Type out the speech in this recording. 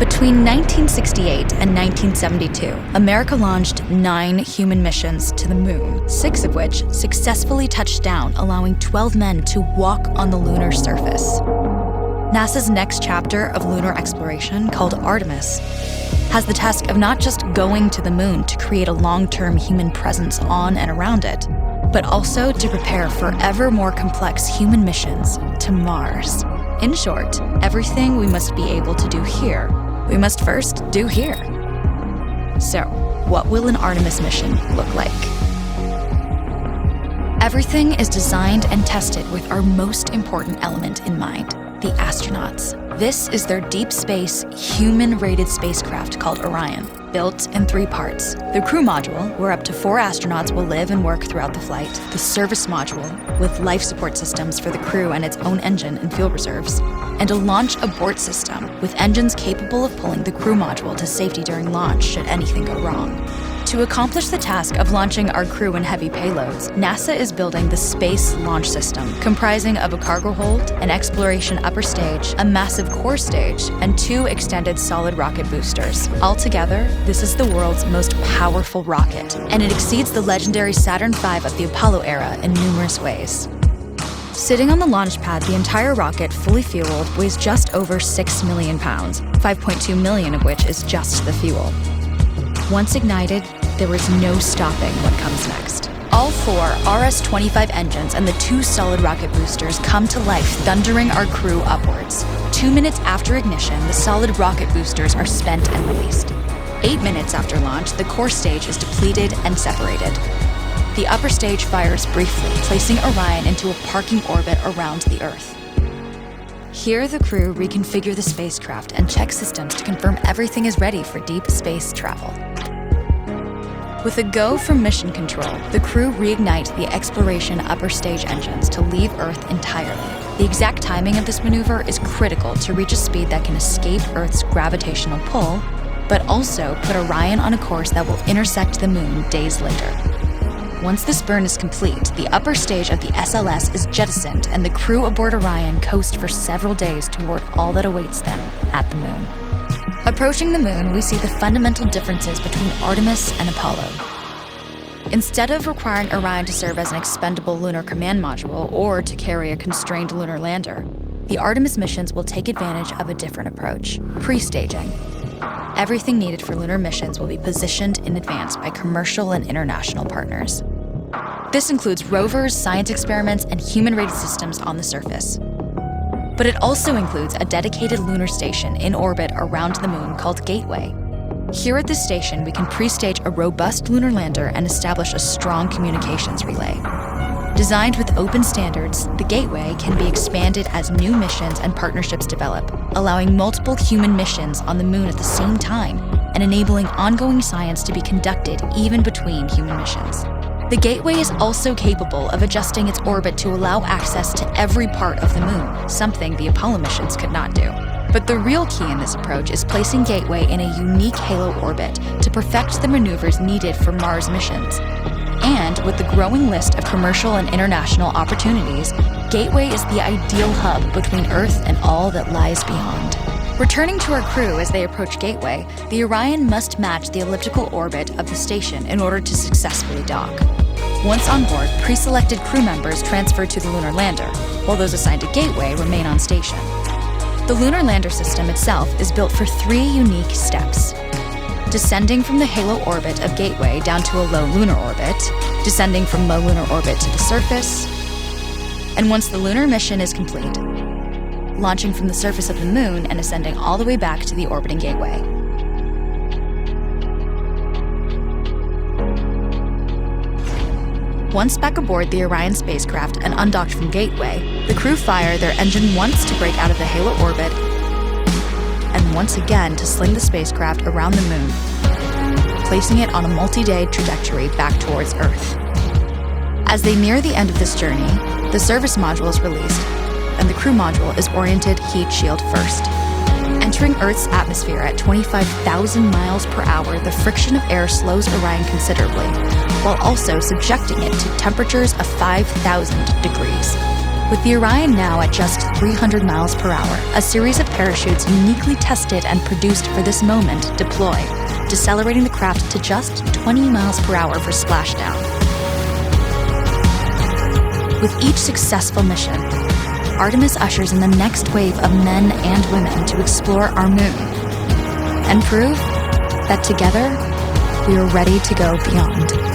Between 1968 and 1972, America launched 9 human missions to the moon, 6 of which successfully touched down, allowing 12 men to walk on the lunar surface. NASA's next chapter of lunar exploration, called Artemis, has the task of not just going to the moon to create a long-term human presence on and around it, but also to prepare for ever more complex human missions to Mars. In short, everything we must be able to do here, we must first do here. So, what will an Artemis mission look like? Everything is designed and tested with our most important element in mind, the astronauts. This is their deep space, human-rated spacecraft called Orion, built in 3 parts. The crew module, where up to 4 astronauts will live and work throughout the flight. The service module, with life support systems for the crew and its own engine and fuel reserves. And a launch abort system, with engines capable of pulling the crew module to safety during launch should anything go wrong. To accomplish the task of launching our crew and heavy payloads, NASA is building the Space Launch System, comprising of a cargo hold, an exploration upper stage, a massive core stage, and 2 extended solid rocket boosters. Altogether, this is the world's most powerful rocket, and it exceeds the legendary Saturn V of the Apollo era in numerous ways. Sitting on the launch pad, the entire rocket, fully fueled, weighs just over 6 million pounds, 5.2 million of which is just the fuel. Once ignited, there is no stopping what comes next. All 4 RS-25 engines and the 2 solid rocket boosters come to life, thundering our crew upwards. 2 minutes after ignition, the solid rocket boosters are spent and released. 8 minutes after launch, the core stage is depleted and separated. The upper stage fires briefly, placing Orion into a parking orbit around the Earth. Here, the crew reconfigure the spacecraft and check systems to confirm everything is ready for deep space travel. With a go from mission control, the crew reignite the exploration upper stage engines to leave Earth entirely. The exact timing of this maneuver is critical to reach a speed that can escape Earth's gravitational pull, but also put Orion on a course that will intersect the moon days later. Once this burn is complete, the upper stage of the SLS is jettisoned and the crew aboard Orion coast for several days toward all that awaits them at the moon. Approaching the moon, we see the fundamental differences between Artemis and Apollo. Instead of requiring Orion to serve as an expendable lunar command module or to carry a constrained lunar lander, the Artemis missions will take advantage of a different approach: pre-staging. Everything needed for lunar missions will be positioned in advance by commercial and international partners. This includes rovers, science experiments, and human-rated systems on the surface. But it also includes a dedicated lunar station in orbit around the moon called Gateway. Here at this station, we can pre-stage a robust lunar lander and establish a strong communications relay. Designed with open standards, the Gateway can be expanded as new missions and partnerships develop, allowing multiple human missions on the moon at the same time and enabling ongoing science to be conducted even between human missions. The Gateway is also capable of adjusting its orbit to allow access to every part of the moon, something the Apollo missions could not do. But the real key in this approach is placing Gateway in a unique halo orbit to perfect the maneuvers needed for Mars missions. And with the growing list of commercial and international opportunities, Gateway is the ideal hub between Earth and all that lies beyond. Returning to our crew as they approach Gateway, the Orion must match the elliptical orbit of the station in order to successfully dock. Once on board, pre-selected crew members transfer to the lunar lander, while those assigned to Gateway remain on station. The lunar lander system itself is built for 3 unique steps: descending from the halo orbit of Gateway down to a low lunar orbit, descending from low lunar orbit to the surface, and once the lunar mission is complete, launching from the surface of the moon and ascending all the way back to the orbiting Gateway. Once back aboard the Orion spacecraft and undocked from Gateway, the crew fire their engine once to break out of the halo orbit and once again to sling the spacecraft around the moon, placing it on a multi-day trajectory back towards Earth. As they near the end of this journey, the service module is released, and the crew module is oriented heat shield first. Entering Earth's atmosphere at 25,000 miles per hour, the friction of air slows Orion considerably, while also subjecting it to temperatures of 5,000 degrees. With the Orion now at just 300 miles per hour, a series of parachutes uniquely tested and produced for this moment deploy, decelerating the craft to just 20 miles per hour for splashdown. With each successful mission, Artemis ushers in the next wave of men and women to explore our moon and prove that together we are ready to go beyond.